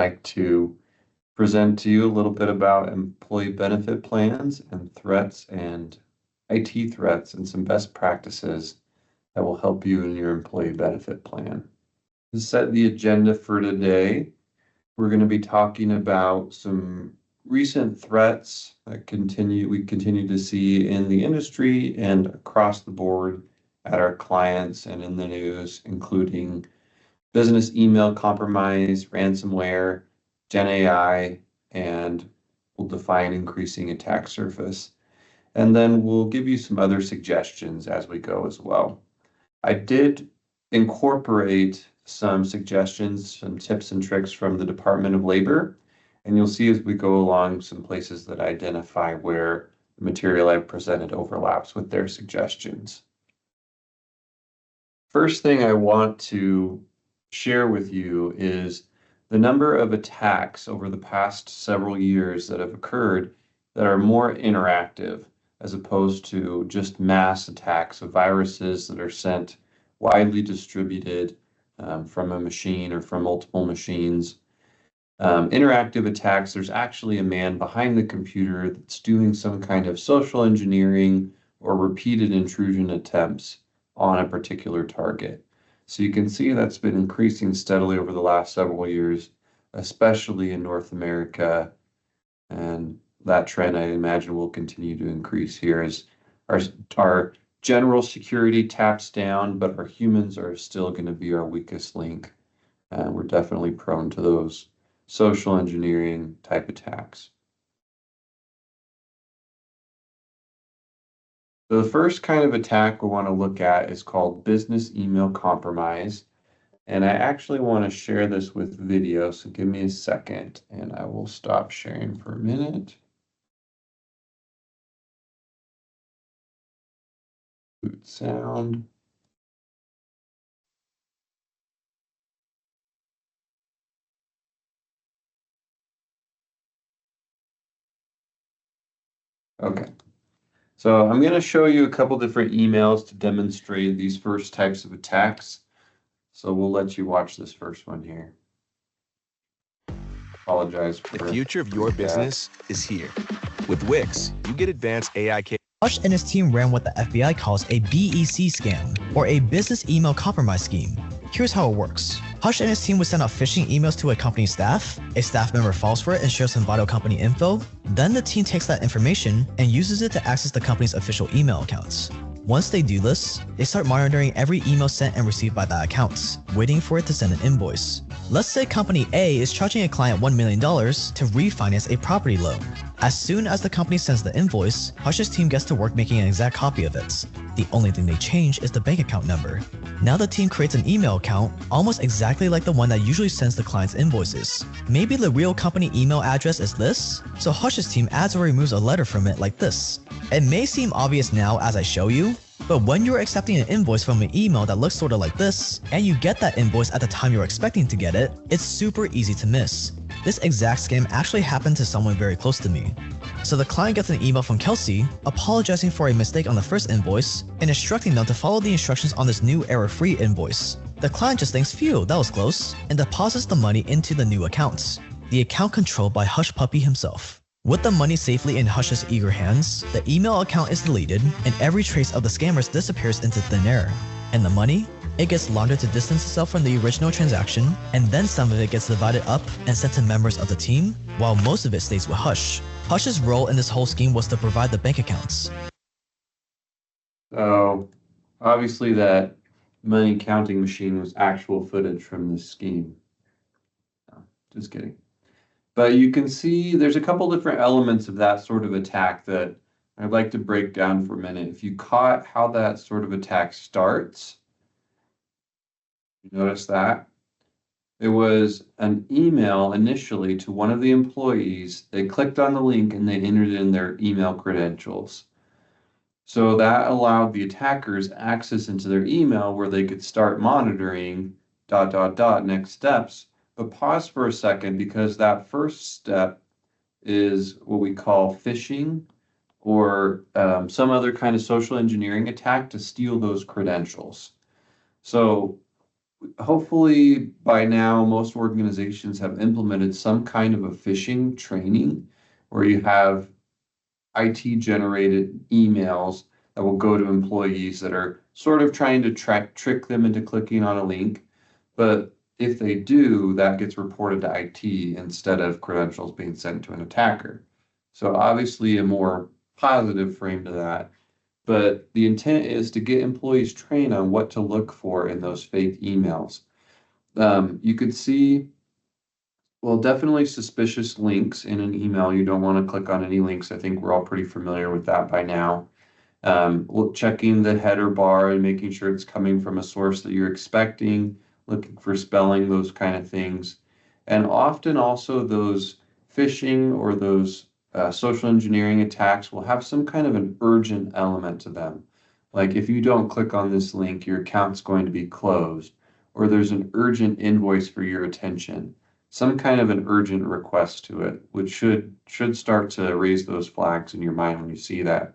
like to present to you a little bit about employee benefit plans and threats and IT threats and some best practices that will help you in your employee benefit plan. To set the agenda for today, we're going to be talking about some recent threats that we continue to see in the industry and across the board at our clients and in the news, including business email compromise, ransomware, Gen AI, and we'll define increasing attack surface. And then we'll give you some other suggestions as we go as well. I did incorporate some suggestions, some tips and tricks from the Department of Labor, and you'll see as we go along some places that identify where the material I've presented overlaps with their suggestions. First thing I want to share with you is the number of attacks over the past several years that have occurred that are more interactive as opposed to just mass attacks of viruses that are sent widely distributed from a machine or from multiple machines. Interactive attacks, there's actually a man behind the computer that's doing some kind of social engineering or repeated intrusion attempts on a particular target. So you can see that's been increasing steadily over the last several years, especially in North America. And that trend, I imagine, will continue to increase here as our general security taps down, but our humans are still going to be our weakest link. And we're definitely prone to those social engineering type attacks. The first kind of attack we want to look at is called business email compromise. And I actually want to share this with video, so give me a second and I will stop sharing for a minute. Boot sound. Okay. So I'm going to show you a couple different emails to demonstrate these first types of attacks. So we'll let you watch this first one here. Apologize for the future of your business is here. With Wix, you get advanced AI capabilities. Hush and his team ran what the FBI calls a BEC scam, or a business email compromise scheme. Here's how it works. Hush and his team would send out phishing emails to a company staff. A staff member falls for it and shares some vital company info. Then the team takes that information and uses it to access the company's official email accounts. Once they do this, they start monitoring every email sent and received by that account, waiting for it to send an invoice. Let's say company A is charging a client $1 million to refinance a property loan. As soon as the company sends the invoice, Hush's team gets to work making an exact copy of it. The only thing they change is the bank account number. Now the team creates an email account almost exactly like the one that usually sends the client's invoices. Maybe the real company email address is this, so Hush's team adds or removes a letter from it like this. It may seem obvious now as I show you, but when you're accepting an invoice from an email that looks sort of like this, and you get that invoice at the time you're expecting to get it, it's super easy to miss. This exact scam actually happened to someone very close to me. So the client gets an email from Kelsey apologizing for a mistake on the first invoice and instructing them to follow the instructions on this new error-free invoice. The client just thinks, phew, that was close, and deposits the money into the new account. The account controlled by Hush Puppy himself. With the money safely in Hush's eager hands, the email account is deleted and every trace of the scammers disappears into thin air. And the money? It gets laundered to distance itself from the original transaction, and then some of it gets divided up and sent to members of the team, while most of it stays with Hush. Hush's role in this whole scheme was to provide the bank accounts. So obviously that money counting machine was actual footage from this scheme. No, just kidding. But you can see there's a couple different elements of that sort of attack that I'd like to break down for a minute. If you caught how that sort of attack starts, you notice that? It was an email initially to one of the employees. They clicked on the link and they entered in their email credentials. So that allowed the attackers access into their email where they could start monitoring ... next steps. But pause for a second, because that first step is what we call phishing or some other kind of social engineering attack to steal those credentials. So hopefully by now, most organizations have implemented some kind of a phishing training where you have IT generated emails that will go to employees that are sort of trying to trick them into clicking on a link. But if they do, that gets reported to IT instead of credentials being sent to an attacker. So obviously a more positive frame to that. But the intent is to get employees trained on what to look for in those fake emails. You could see, well, definitely suspicious links in an email. You don't want to click on any links. I think we're all pretty familiar with that by now. Checking the header bar and making sure it's coming from a source that you're expecting, looking for spelling, those kind of things. And often also those phishing or those social engineering attacks will have some kind of an urgent element to them. Like if you don't click on this link, your account's going to be closed, or there's an urgent invoice for your attention, some kind of an urgent request to it, which should start to raise those flags in your mind when you see that.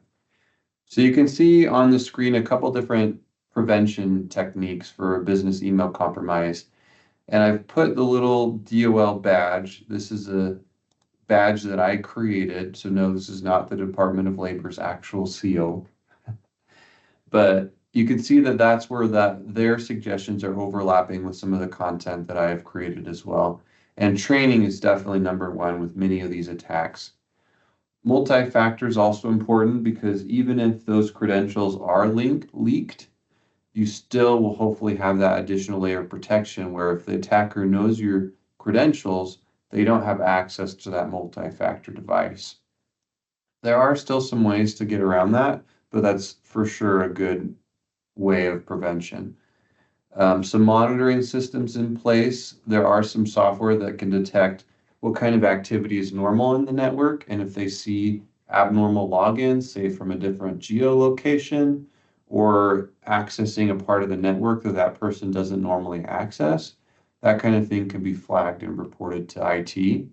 So you can see on the screen a couple different prevention techniques for a business email compromise. And I've put the little DOL badge. This is a badge that I created. So no, this is not the Department of Labor's actual seal. But you can see that that's where their suggestions are overlapping with some of the content that I have created as well. And training is definitely number one with many of these attacks. Multi-factor is also important because even if those credentials are leaked, you still will hopefully have that additional layer of protection where if the attacker knows your credentials, they don't have access to that multi-factor device. There are still some ways to get around that, but that's for sure a good way of prevention. Some monitoring systems in place. There are some software that can detect what kind of activity is normal in the network, and if they see abnormal logins, say from a different geolocation or accessing a part of the network that that person doesn't normally access, that kind of thing can be flagged and reported to IT.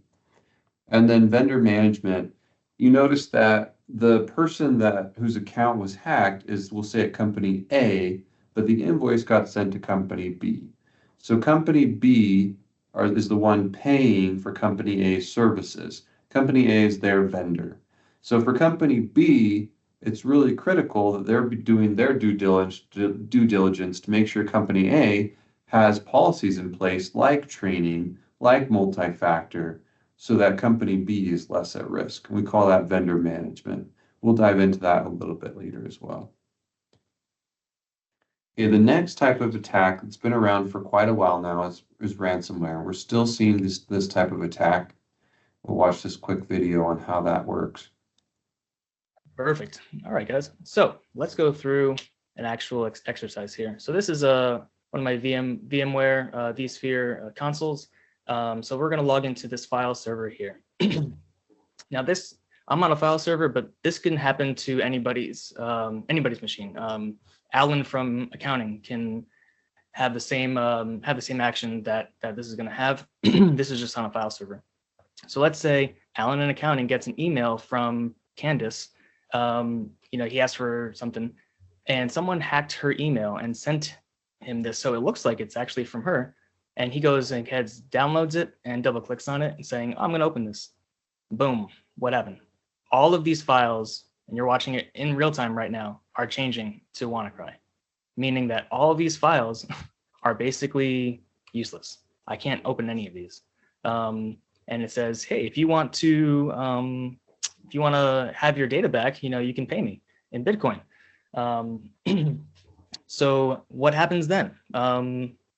And then vendor management, you notice that the person whose account was hacked is, we'll say, at company A, but the invoice got sent to company B. So company B is the one paying for company A's services. Company A is their vendor. So for company B, it's really critical that they're doing their due diligence to make sure company A has policies in place like training, like multi-factor, so that company B is less at risk. We call that vendor management. We'll dive into that a little bit later as well. Okay, the next type of attack that's been around for quite a while now is ransomware. We're still seeing this type of attack. We'll watch this quick video on how that works. Perfect. All right, guys. So let's go through an actual exercise here. So this is one of my VMware vSphere consoles. So we're going to log into this file server here. Now I'm on a file server, but this can happen to anybody's machine. Alan from accounting can have the same action that this is going to have. This is just on a file server. So let's say Alan in accounting gets an email from Candace. He asked for something, and someone hacked her email and sent him this. So it looks like it's actually from her. And he goes and downloads it and double clicks on it and saying, oh, I'm going to open this. Boom. What happened? All of these files, and you're watching it in real time right now, are changing to WannaCry, meaning that all of these files are basically useless. I can't open any of these. And it says, hey, if you want to have your data back, you can pay me in Bitcoin. So what happens then?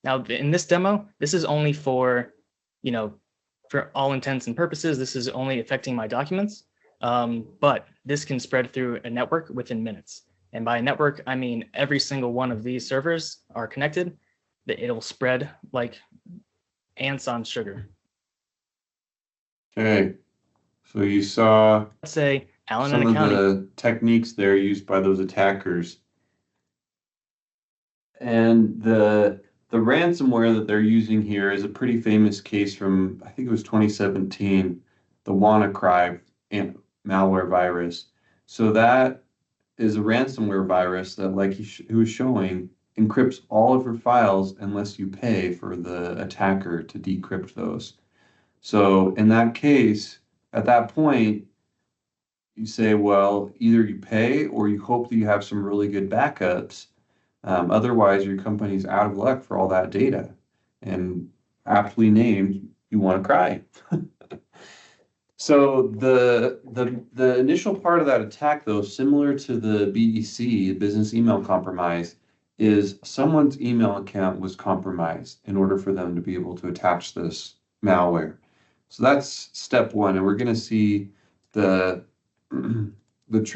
Now in this demo, this is only for all intents and purposes, this is only affecting my documents. But this can spread through a network within minutes. And by network, I mean every single one of these servers are connected. It'll spread like ants on sugar. Okay, so you saw Let's say Alan some in of accounting. the techniques there used by those attackers. And the ransomware that they're using here is a pretty famous case from, I think it was 2017, the WannaCry malware virus. So that is a ransomware virus that, like he was showing, encrypts all of your files unless you pay for the attacker to decrypt those. So in that case, at that point, you say, well, either you pay or you hope that you have some really good backups. Otherwise, your company's out of luck for all that data. And aptly named, you want to cry. So the initial part of that attack, though, similar to the BEC, business email compromise, is someone's email account was compromised in order for them to be able to attach this malware. So that's step one, and we're going to see the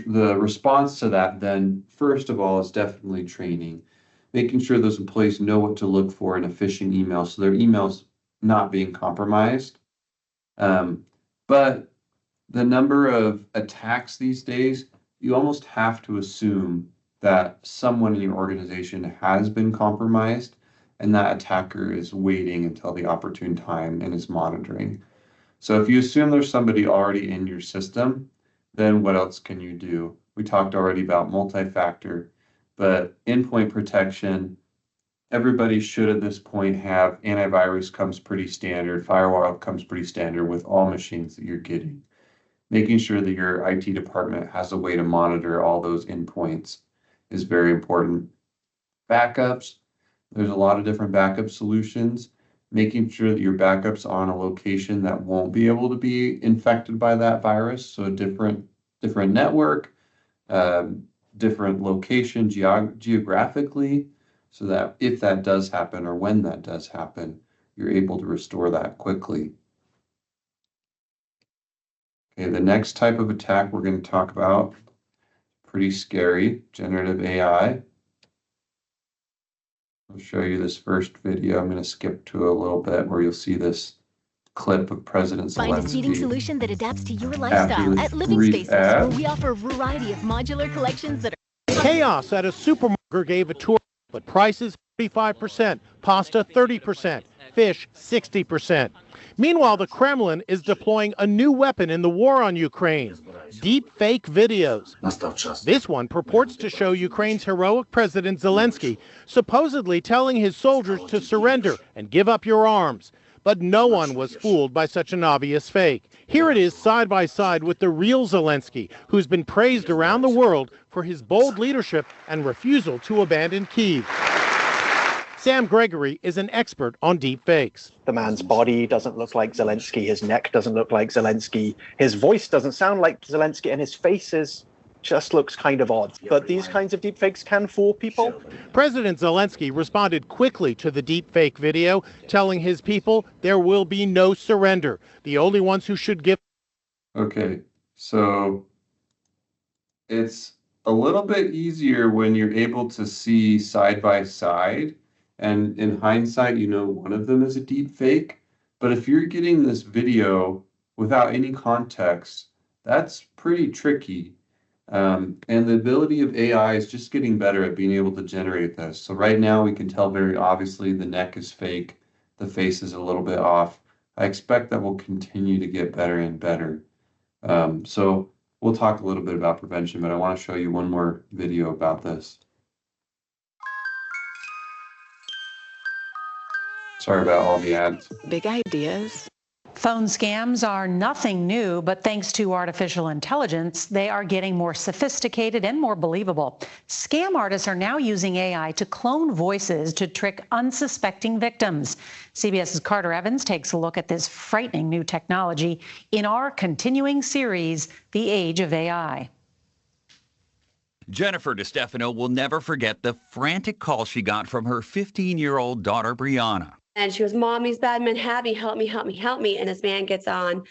response to that. Then, first of all, is definitely training, making sure those employees know what to look for in a phishing email, so their email's not being compromised. But the number of attacks these days, you almost have to assume that someone in your organization has been compromised, and that attacker is waiting until the opportune time and is monitoring. So if you assume there's somebody already in your system, then what else can you do? We talked already about multi-factor, but endpoint protection, everybody should at this point have antivirus comes pretty standard, firewall comes pretty standard with all machines that you're getting. Making sure that your IT department has a way to monitor all those endpoints is very important. Backups, there's a lot of different backup solutions. Making sure that your backups are on a location that won't be able to be infected by that virus. So a different network, different location geographically, so that if that does happen or when that does happen, you're able to restore that quickly. Okay, the next type of attack we're going to talk about, pretty scary, generative AI. I'll show you this first video. I'm going to skip to a little bit where you'll see this clip of President Zelensky. Find a seating solution that adapts to your lifestyle at Living Spaces, where we offer a variety of modular collections that are... Chaos at a supermarket gave a tour, but prices 35%, pasta 30%, fish 60%. Meanwhile, the Kremlin is deploying a new weapon in the war on Ukraine, deep fake videos. This one purports to show Ukraine's heroic President Zelensky supposedly telling his soldiers to surrender and give up your arms. But no one was fooled by such an obvious fake. Here it is side by side with the real Zelensky, who's been praised around the world for his bold leadership and refusal to abandon Kyiv. Sam Gregory is an expert on deep fakes. The man's body doesn't look like Zelensky, his neck doesn't look like Zelensky, his voice doesn't sound like Zelensky, and his face just looks kind of odd. But these kinds of deep fakes can fool people. President Zelensky responded quickly to the deep fake video, telling his people there will be no surrender. The only ones who should give... Okay, so it's a little bit easier when you're able to see side by side. And in hindsight, you know one of them is a deep fake. But if you're getting this video without any context, that's pretty tricky. And the ability of AI is just getting better at being able to generate this. So right now we can tell very obviously the neck is fake, the face is a little bit off. I expect that will continue to get better and better. So we'll talk a little bit about prevention, but I want to show you one more video about this. Sorry about all the ads. Big ideas. Phone scams are nothing new, but thanks to artificial intelligence, they are getting more sophisticated and more believable. Scam artists are now using AI to clone voices to trick unsuspecting victims. CBS's Carter Evans takes a look at this frightening new technology in our continuing series, The Age of AI. Jennifer DeStefano will never forget the frantic call she got from her 15-year-old daughter, Brianna. And she was, "Mom, these bad men have me, help me, help me, help me." And this man gets on,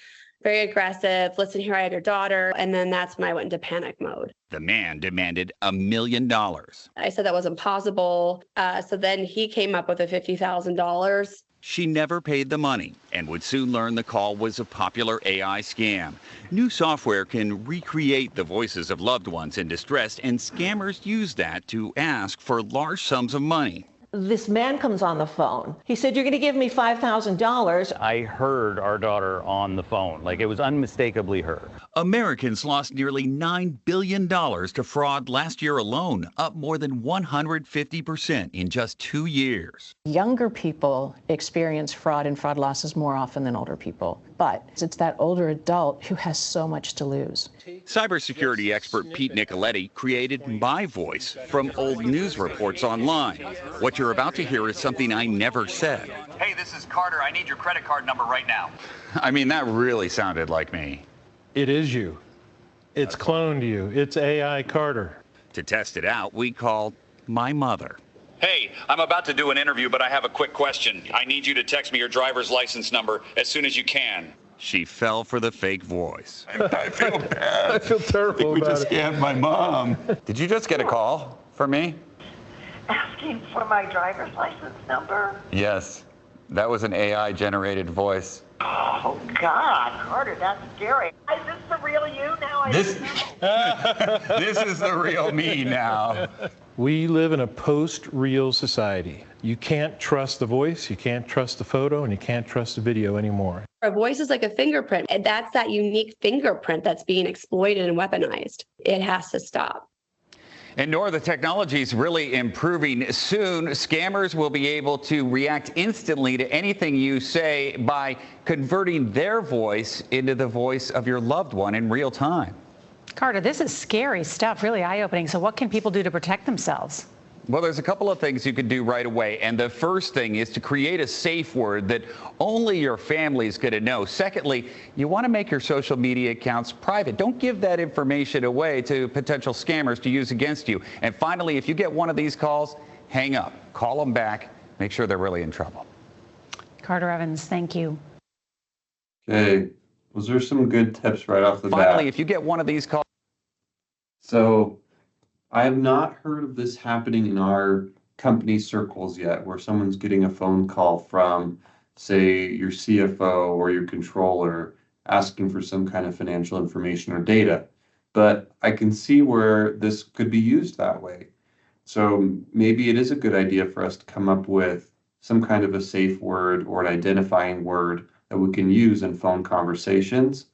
very aggressive. "Listen here, I had your daughter." And then that's when I went into panic mode. The man demanded $1 million. I said that wasn't possible. So then he came up with a $50,000. She never paid the money and would soon learn the call was a popular AI scam. New software can recreate the voices of loved ones in distress, and scammers use that to ask for large sums of money. This man comes on the phone. He said, "You're going to give me $5,000. I heard our daughter on the phone. Like, it was unmistakably her. Americans lost nearly $9 billion to fraud last year alone, up more than 150% in just 2 years. Younger people experience fraud and fraud losses more often than older people, but it's that older adult who has so much to lose. Cybersecurity expert Pete Nicoletti created My Voice from old news reports online. What you're about to hear is something I never said. Hey, this is Carter. I need your credit card number right now. I mean, that really sounded like me. It is you. It's cloned you. It's AI Carter. To test it out, we called my mother. Hey, I'm about to do an interview, but I have a quick question. I need you to text me your driver's license number as soon as you can. She fell for the fake voice. I feel bad. I feel terrible we about just it. scammed my mom. Did you just get a call from me? Asking for my driver's license number? Yes. That was an AI-generated voice. Oh, God, Carter, that's scary. Is this the real you now? This is the real me now. We live in a post-real society. You can't trust the voice, you can't trust the photo, and you can't trust the video anymore. A voice is like a fingerprint, and that's that unique fingerprint that's being exploited and weaponized. It has to stop. And Nora, the technology is really improving. Soon, scammers will be able to react instantly to anything you say by converting their voice into the voice of your loved one in real time. Carter, this is scary stuff, really eye-opening. So what can people do to protect themselves? Well, there's a couple of things you can do right away. And the first thing is to create a safe word that only your family is going to know. Secondly, you want to make your social media accounts private. Don't give that information away to potential scammers to use against you. And finally, if you get one of these calls, hang up. Call them back. Make sure they're really in trouble. Carter Evans, thank you. Okay. Was there some good tips right off the bat? Finally, if you get one of these calls. So I have not heard of this happening in our company circles yet, where someone's getting a phone call from, say, your CFO or your controller asking for some kind of financial information or data. But I can see where this could be used that way. So maybe it is a good idea for us to come up with some kind of a safe word or an identifying word that we can use in phone conversations.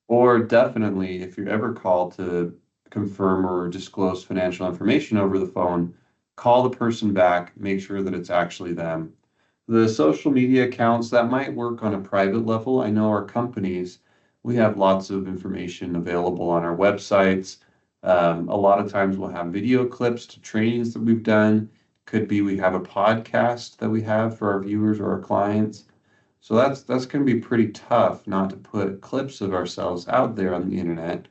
Or definitely, if you're ever called to confirm or disclose financial information over the phone, call the person back, make sure that it's actually them. The social media accounts, that might work on a private level. I know our companies, we have lots of information available on our websites. A lot of times we'll have video clips to trainings that we've done. Could be we have a podcast that we have for our viewers or our clients. So that's going to be pretty tough not to put clips of ourselves out there on the internet.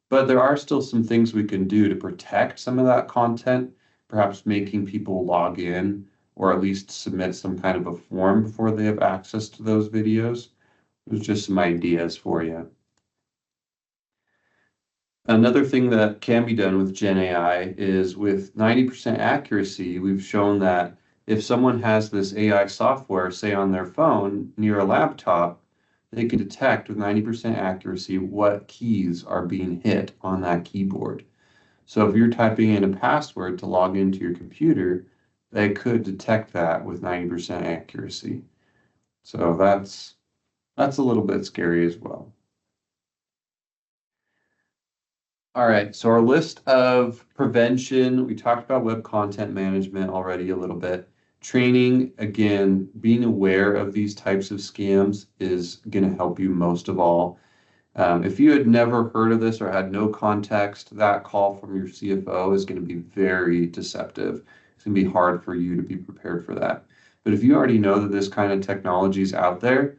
But there are still some things we can do to protect some of that content, perhaps making people log in or at least submit some kind of a form before they have access to those videos. There's just some ideas for you. Another thing that can be done with Gen AI is with 90% accuracy, we've shown that if someone has this AI software, say on their phone near a laptop, they can detect with 90% accuracy what keys are being hit on that keyboard. So if you're typing in a password to log into your computer, they could detect that with 90% accuracy. So that's a little bit scary as well. All right, so our list of prevention, we talked about web content management already a little bit. Training, again, being aware of these types of scams is going to help you most of all. If you had never heard of this or had no context, that call from your CFO is going to be very deceptive. It's going to be hard for you to be prepared for that. But if you already know that this kind of technology is out there,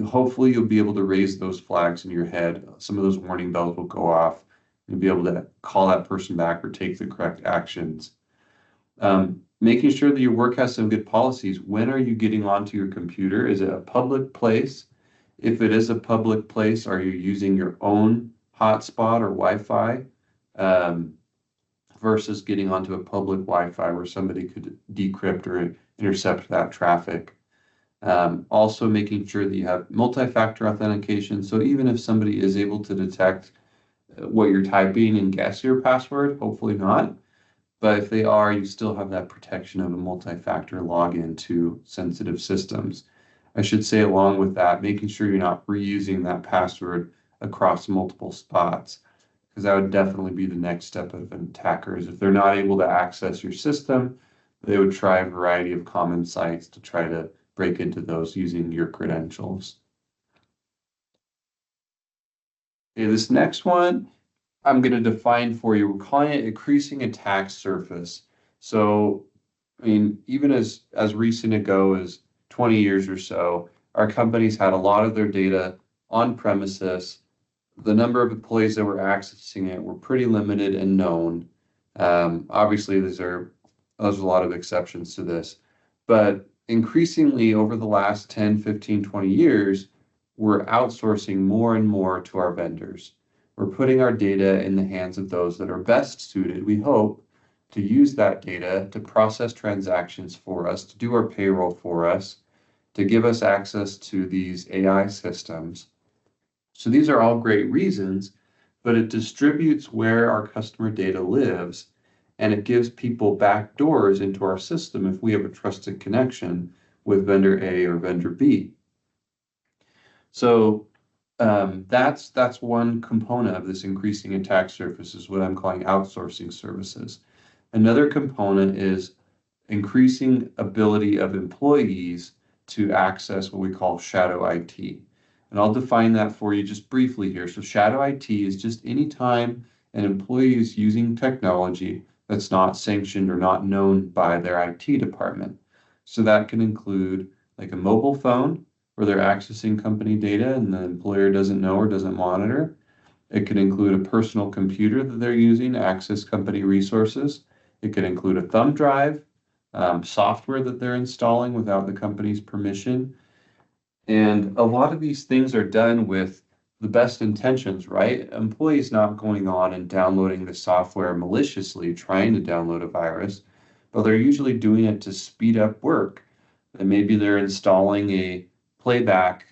hopefully you'll be able to raise those flags in your head. Some of those warning bells will go off. You'll be able to call that person back or take the correct actions. Making sure that your work has some good policies. When are you getting onto your computer? Is it a public place? If it is a public place, are you using your own hotspot or Wi-Fi versus getting onto a public Wi-Fi where somebody could decrypt or intercept that traffic? Also making sure that you have multi-factor authentication. So even if somebody is able to detect what you're typing and guess your password, hopefully not, But if they are, you still have that protection of a multi-factor login to sensitive systems. I should say along with that, making sure you're not reusing that password across multiple spots, because that would definitely be the next step of attackers. If they're not able to access your system, they would try a variety of common sites to try to break into those using your credentials. Okay, this next one, I'm going to define for you. We're calling it increasing attack surface. So, I mean, even as recent ago as 20 years or so, our companies had a lot of their data on premises. The number of employees that were accessing it were pretty limited and known. Obviously, there's a lot of exceptions to this, but increasingly over the last 10, 15, 20 years, we're outsourcing more and more to our vendors. We're putting our data in the hands of those that are best suited, we hope, to use that data to process transactions for us, to do our payroll for us, to give us access to these AI systems. So these are all great reasons, but it distributes where our customer data lives, and it gives people back doors into our system if we have a trusted connection with vendor A or vendor B. So that's one component of this increasing attack surface, is what I'm calling outsourcing services. Another component is increasing ability of employees to access what we call shadow IT. And I'll define that for you just briefly here. So shadow IT is just any time an employee is using technology that's not sanctioned or not known by their IT department. So that can include like a mobile phone where they're accessing company data and the employer doesn't know or doesn't monitor. It could include a personal computer that they're using to access company resources. It could include a thumb drive, software that they're installing without the company's permission. And a lot of these things are done with the best intentions, right? Employees not going on and downloading the software maliciously, trying to download a virus, but they're usually doing it to speed up work. And maybe they're installing a playback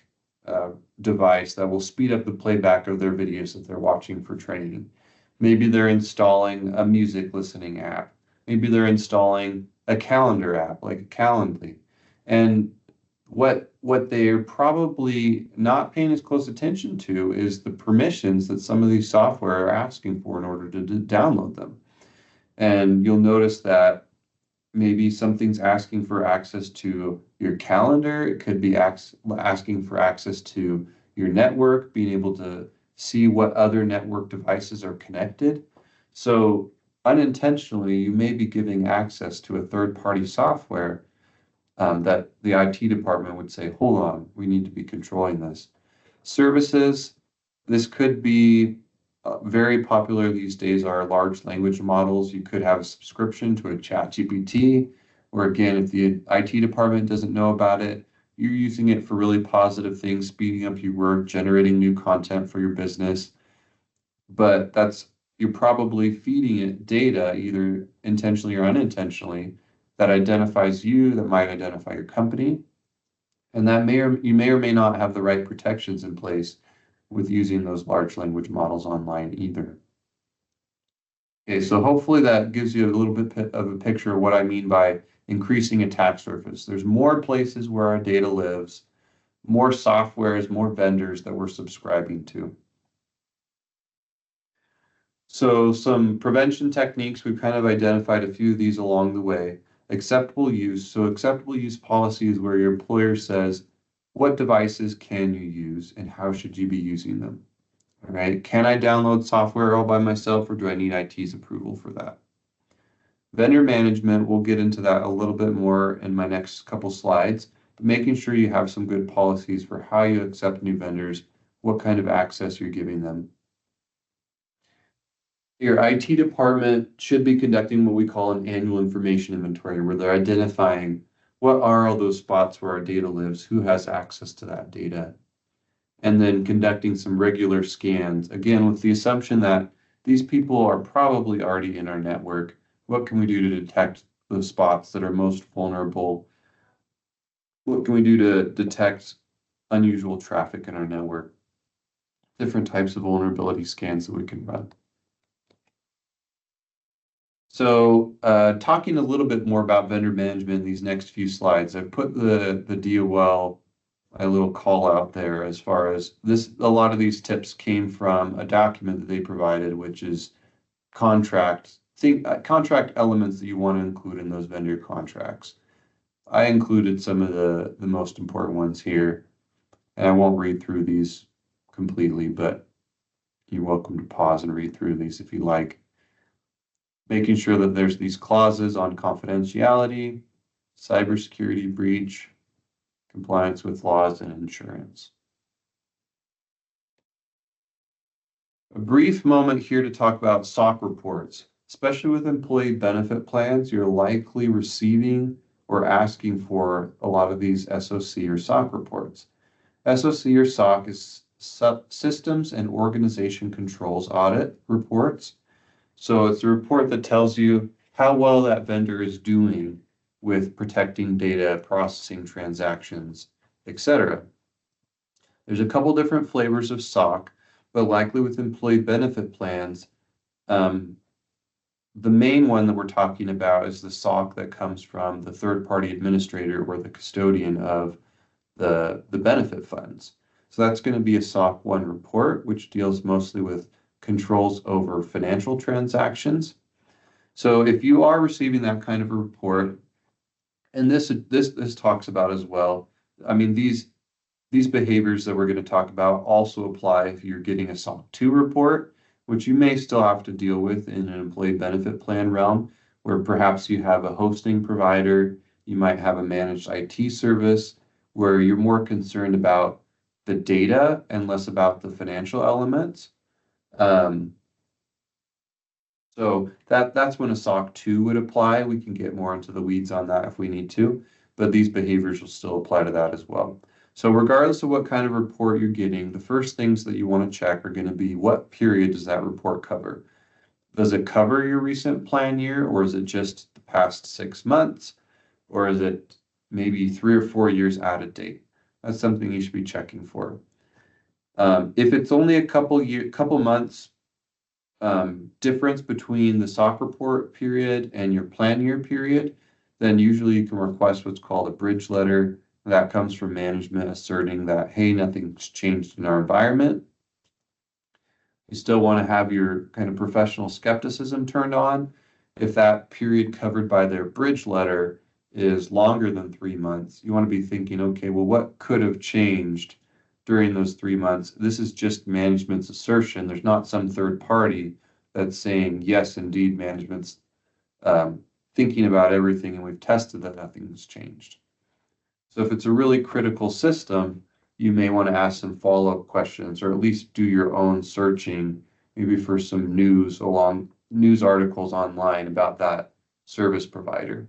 device that will speed up the playback of their videos that they're watching for training. Maybe they're installing a music listening app. Maybe they're installing a calendar app like a Calendly. And what they're probably not paying as close attention to is the permissions that some of these software are asking for in order to download them. And you'll notice that maybe something's asking for access to your calendar. It could be asking for access to your network, being able to see what other network devices are connected. So unintentionally, you may be giving access to a third-party software that the IT department would say, hold on, we need to be controlling this. Services, this could be very popular these days are large language models. You could have a subscription to a ChatGPT, or again, if the IT department doesn't know about it, you're using it for really positive things, speeding up your work, generating new content for your business. But you're probably feeding it data, either intentionally or unintentionally, that identifies you, that might identify your company, and that you may or may not have the right protections in place with using those large language models online either. Okay, so hopefully that gives you a little bit of a picture of what I mean by increasing attack surface. There's more places where our data lives, more softwares, more vendors that we're subscribing to. So some prevention techniques, we've kind of identified a few of these along the way. Acceptable use. So acceptable use policy is where your employer says, what devices can you use and how should you be using them? All right, can I download software all by myself or do I need IT's approval for that? Vendor management, we'll get into that a little bit more in my next couple slides, but making sure you have some good policies for how you accept new vendors, what kind of access you're giving them. Your IT department should be conducting what we call an annual information inventory, where they're identifying what are all those spots where our data lives, who has access to that data, and then conducting some regular scans, again, with the assumption that these people are probably already in our network. What can we do to detect the spots that are most vulnerable? What can we do to detect unusual traffic in our network? Different types of vulnerability scans that we can run. So talking a little bit more about vendor management in these next few slides, I've put the DOL, a little call out there as far as this. A lot of these tips came from a document that they provided, which is contract elements that you want to include in those vendor contracts. I included some of the most important ones here, and I won't read through these completely, but you're welcome to pause and read through these if you like. Making sure that there's these clauses on confidentiality, cybersecurity breach, compliance with laws, and insurance. A brief moment here to talk about SOC reports. Especially with employee benefit plans, you're likely receiving or asking for a lot of these SOC or SOC reports. SOC or SOC is Systems and Organization Controls Audit reports. So it's a report that tells you how well that vendor is doing with protecting data, processing transactions, etc. There's a couple different flavors of SOC, but likely with employee benefit plans, the main one that we're talking about is the SOC that comes from the third-party administrator or the custodian of the benefit funds. So that's going to be a SOC 1 report, which deals mostly with controls over financial transactions. So if you are receiving that kind of a report, and this talks about as well, I mean, these behaviors that we're going to talk about also apply if you're getting a SOC 2 report, which you may still have to deal with in an employee benefit plan realm, where perhaps you have a hosting provider, you might have a managed IT service, where you're more concerned about the data and less about the financial elements. So that's when a SOC 2 would apply. We can get more into the weeds on that if we need to, but these behaviors will still apply to that as well. So regardless of what kind of report you're getting, the first things that you want to check are going to be what period does that report cover? Does it cover your recent plan year, or is it just the past 6 months, or is it maybe 3 or 4 years out of date? That's something you should be checking for. If it's only a couple months difference between the SOC report period and your plan year period, then usually you can request what's called a bridge letter. That comes from management asserting that, hey, nothing's changed in our environment. You still want to have your kind of professional skepticism turned on. If that period covered by their bridge letter is longer than 3 months, you want to be thinking, okay, well, what could have changed during those 3 months? This is just management's assertion. There's not some third party that's saying, yes, indeed, management's thinking about everything and we've tested that nothing's changed. So if it's a really critical system, you may want to ask some follow-up questions, or at least do your own searching, maybe for some news articles online about that service provider.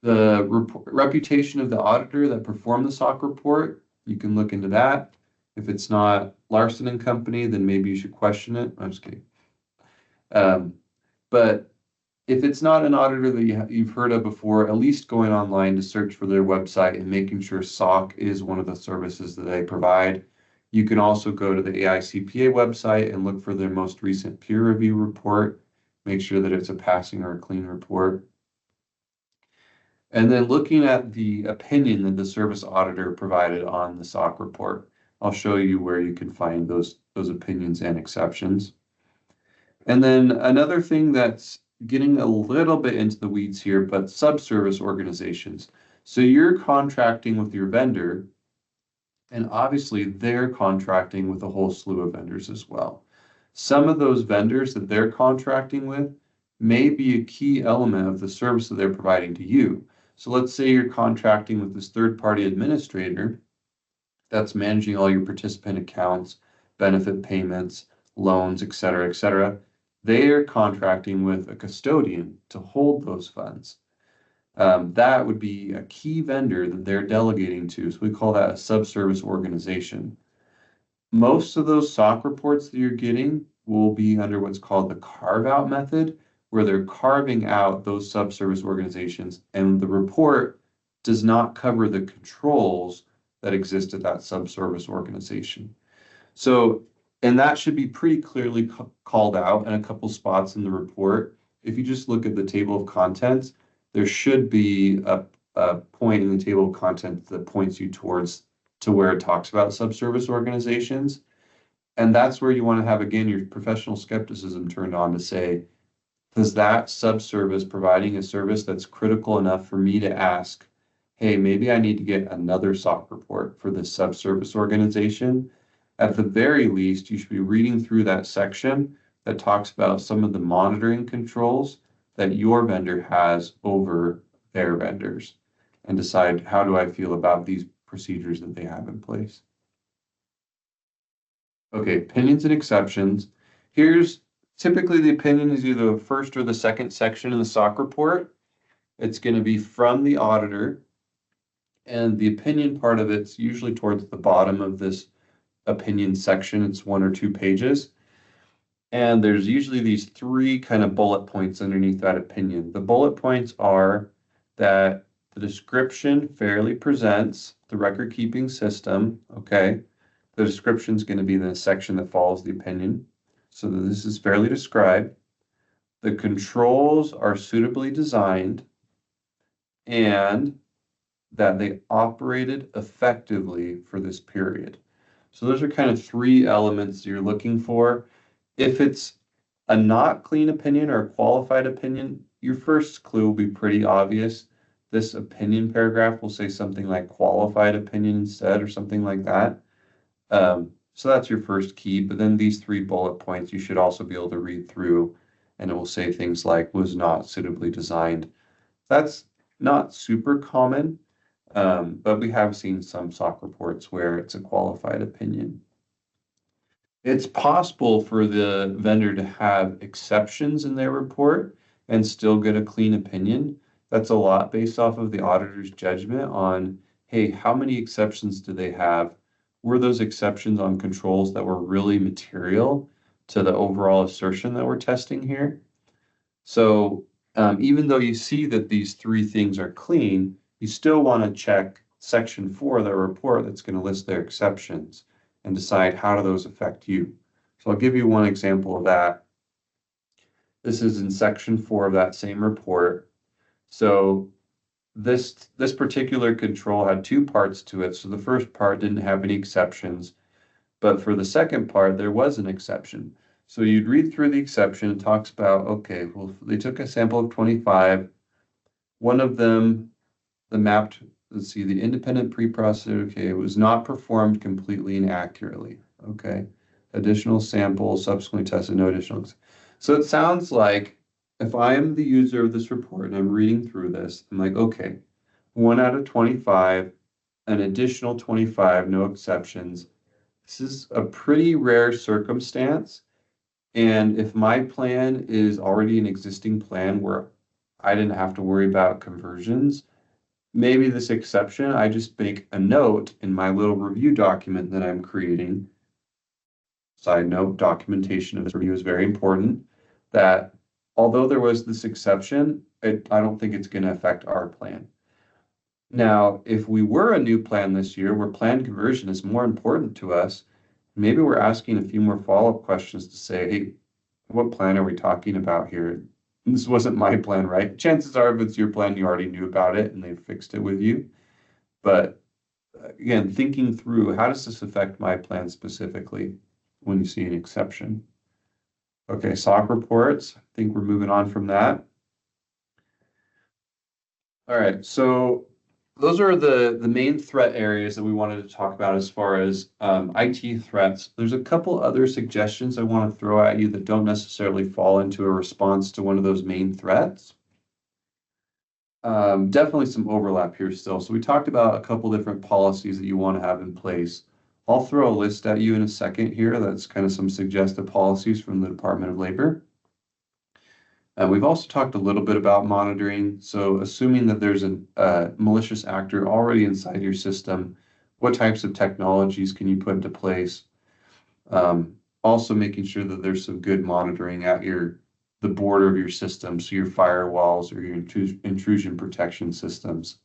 The reputation of the auditor that performed the SOC report, you can look into that. If it's not Larson and Company, then maybe you should question it. I'm just kidding. But if it's not an auditor that you've heard of before, at least going online to search for their website and making sure SOC is one of the services that they provide. You can also go to the AICPA website and look for their most recent peer review report. Make sure that it's a passing or a clean report. And then looking at the opinion that the service auditor provided on the SOC report, I'll show you where you can find those opinions and exceptions. And then another thing that's getting a little bit into the weeds here, but subservice organizations. So you're contracting with your vendor, and obviously they're contracting with a whole slew of vendors as well. Some of those vendors that they're contracting with may be a key element of the service that they're providing to you. So let's say you're contracting with this third-party administrator that's managing all your participant accounts, benefit payments, loans, et cetera, et cetera. They are contracting with a custodian to hold those funds. That would be a key vendor that they're delegating to. So we call that a subservice organization. Most of those SOC reports that you're getting will be under what's called the carve-out method, where they're carving out those subservice organizations, and the report does not cover the controls that exist at that subservice organization. So And that should be pretty clearly called out in a couple spots in the report. If you just look at the table of contents, there should be a point in the table of contents that points you towards to where it talks about subservice organizations. And that's where you want to have, again, your professional skepticism turned on to say, does that subservice providing a service that's critical enough for me to ask, hey, maybe I need to get another SOC report for this subservice organization? At the very least, you should be reading through that section that talks about some of the monitoring controls that your vendor has over their vendors and decide, how do I feel about these procedures that they have in place? Okay, opinions and exceptions. Here's typically the opinion is either the first or the second section in the SOC report. It's going to be from the auditor, and the opinion part of it's usually towards the bottom of this opinion section. It's 1 or 2 pages. And there's usually these 3 kind of bullet points underneath that opinion. The bullet points are that the description fairly presents the record keeping system. Okay. The description is going to be the section that follows the opinion. So that this is fairly described. The controls are suitably designed and that they operated effectively for this period. So those are kind of 3 elements you're looking for. If it's a not clean opinion or a qualified opinion, your first clue will be pretty obvious. This opinion paragraph will say something like qualified opinion instead or something like that. So that's your first key, but then these 3 bullet points you should also be able to read through, and it will say things like was not suitably designed. That's not super common, but we have seen some SOC reports where it's a qualified opinion. It's possible for the vendor to have exceptions in their report and still get a clean opinion. That's a lot based off of the auditor's judgment on, hey, how many exceptions do they have? Were those exceptions on controls that were really material to the overall assertion that we're testing here? So even though you see that these 3 things are clean, you still want to check section 4 of the report that's going to list their exceptions and decide how do those affect you. So I'll give you one example of that. This is in section 4 of that same report. So this particular control had 2 parts to it. So the first part didn't have any exceptions, but for the second part, there was an exception. So you'd read through the exception. It talks about, okay, well, they took a sample of 25. One of them, the mapped, let's see, the independent preprocessor, okay, it was not performed completely and accurately. Okay, additional samples subsequently tested, no additional. So it sounds like if I am the user of this report and I'm reading through this, I'm like, okay, 1 out of 25, an additional 25, no exceptions. This is a pretty rare circumstance. And if my plan is already an existing plan where I didn't have to worry about conversions, maybe this exception, I just make a note in my little review document that I'm creating. Side note, documentation of this review is very important, that although there was this exception, I don't think it's going to affect our plan. Now, if we were a new plan this year where plan conversion is more important to us, maybe we're asking a few more follow-up questions to say, hey, what plan are we talking about here? This wasn't my plan, right? Chances are if it's your plan, you already knew about it and they fixed it with you. But again, thinking through, how does this affect my plan specifically when you see an exception? Okay, SOC reports. I think we're moving on from that. All right, so those are the main threat areas that we wanted to talk about as far as IT threats. There's a couple other suggestions I want to throw at you that don't necessarily fall into a response to one of those main threats. Definitely some overlap here still. So we talked about a couple different policies that you want to have in place. I'll throw a list at you in a second here. That's kind of some suggested policies from the Department of Labor. We've also talked a little bit about monitoring. So assuming that there's a malicious actor already inside your system, what types of technologies can you put into place? Also making sure that there's some good monitoring at the border of your system, so your firewalls or your intrusion protection systems.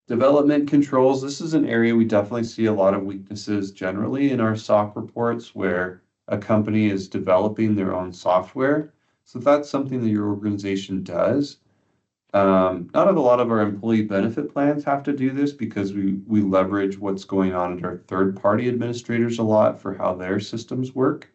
Development controls. This is an area we definitely see a lot of weaknesses generally in our SOC reports where a company is developing their own software. So if that's something that your organization does, not a lot of our employee benefit plans have to do this because we leverage what's going on at our third-party administrators a lot for how their systems work.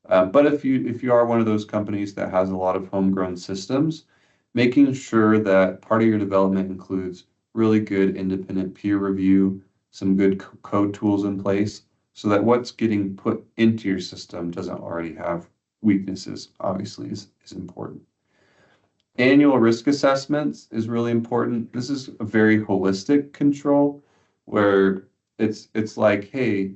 But if you are one of those companies that has a lot of homegrown systems, making sure that part of your development includes really good independent peer review, some good code tools in place, so that what's getting put into your system doesn't already have weaknesses, obviously is important. Annual risk assessments is really important. This is a very holistic control where it's like, hey,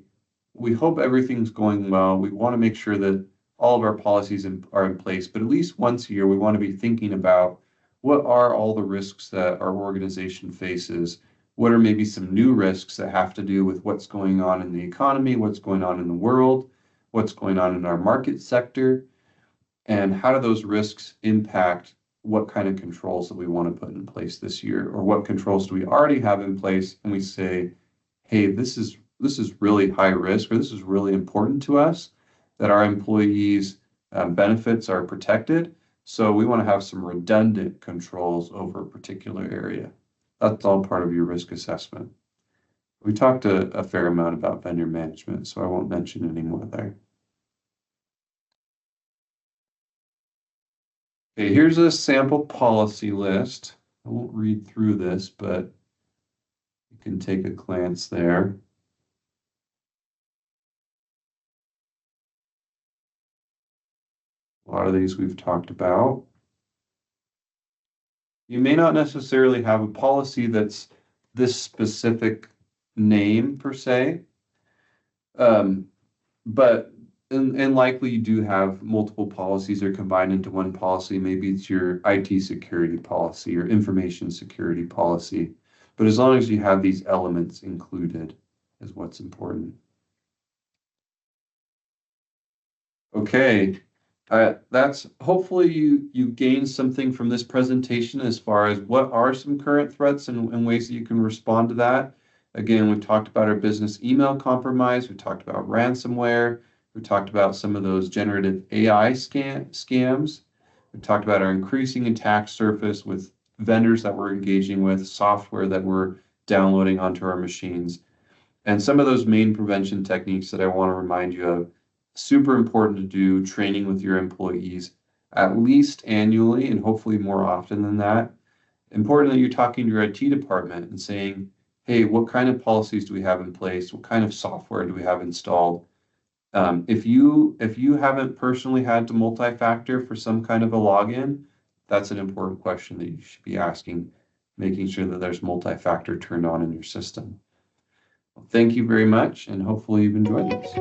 we hope everything's going well. We want to make sure that all of our policies are in place, but at least once a year, we want to be thinking about what are all the risks that our organization faces? What are maybe some new risks that have to do with what's going on in the economy, what's going on in the world, what's going on in our market sector, and how do those risks impact what kind of controls that we want to put in place this year, or what controls do we already have in place, and we say, hey, this is really high risk, or this is really important to us, that our employees' benefits are protected. So we want to have some redundant controls over a particular area. That's all part of your risk assessment. We talked a fair amount about vendor management, so I won't mention any more there. Okay, here's a sample policy list. I won't read through this, but you can take a glance there. A lot of these we've talked about. You may not necessarily have a policy that's this specific name per se, but and likely you do have multiple policies are combined into one policy. Maybe it's your IT security policy or information security policy, but as long as you have these elements included is what's important. Okay. That's hopefully you gained something from this presentation as far as what are some current threats and ways that you can respond to that. Again, we've talked about our business email compromise. We talked about ransomware. We talked about some of those generative AI scams. We talked about our increasing attack surface with vendors that we're engaging with, software that we're downloading onto our machines, and some of those main prevention techniques that I want to remind you of. Super important to do training with your employees at least annually and hopefully more often than that. Important that you're talking to your IT department and saying, hey, what kind of policies do we have in place? What kind of software do we have installed? If you haven't personally had to multi-factor for some kind of a login, that's an important question that you should be asking, making sure that there's multi-factor turned on in your system. Well, thank you very much, and hopefully you've enjoyed this.